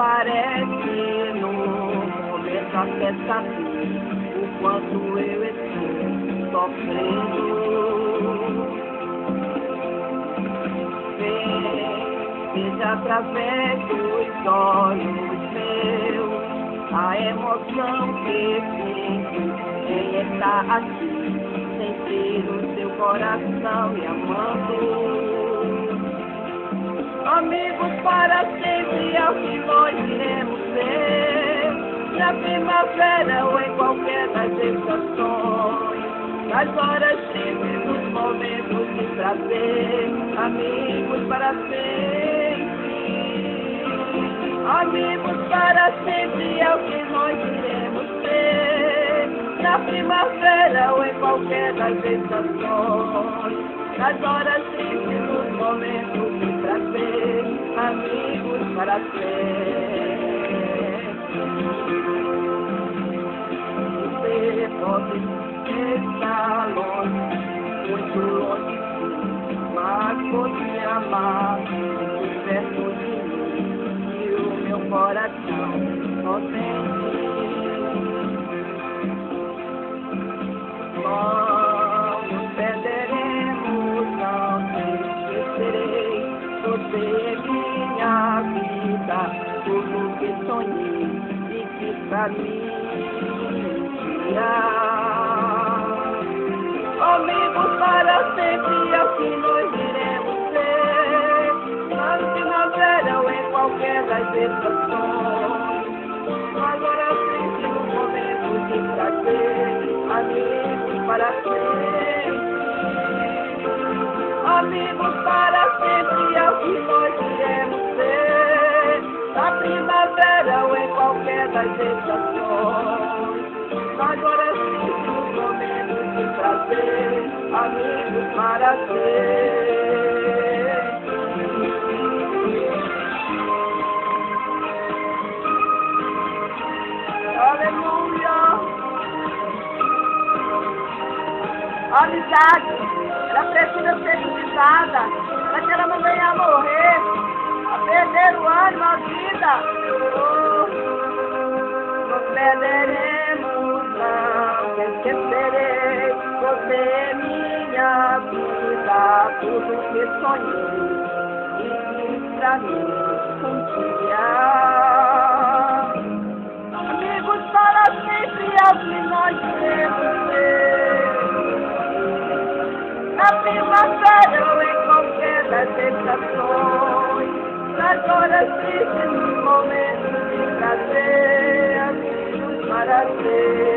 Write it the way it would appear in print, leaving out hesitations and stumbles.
parece no momento até saber o quanto eu estou sofrendo. Veja através dos olhos meus a emoção que sinto em estar aqui, sentir o seu coração me amando. Amigos para sempre é o que nós iremos ser, na primavera ou em qualquer das estações, nas horas tristes, nos momentos de prazer, amigos para sempre. Amigos para sempre é o que nós iremos ser, na primavera ou em qualquer das estações, nas horas tristes, nos momentos de prazer, amigos para sempre. Você pode estar longe, muito longe, mas você amar perto de mim, e o meu coração só tem nós perderemos, não te esquecerei. Você é minha vida, tudo que sonhei e que pra mim amigos para sempre é o que nós iremos ser, na primavera ou em qualquer das estações, agora sempre no momento de prazer, amigos para sempre. Amigos para sempre é o que nós iremos ser, na primavera ou em qualquer das estações, agora sim nos momentos de prazer, amigos para ser. Aleluia! A amizade, ela precisa ser utilizada para que ela não venha a morrer, a perder o ânimo, a vida. Nós perderemos, não esquecerei. Você é minha vida, tudo que sonhei e que pra mim um dia. Amigos para sempre é o que nós iremos ser, na primavera ou em qualquer das estações, nas horas tristes, nos momentos de prazer, amigos para ser.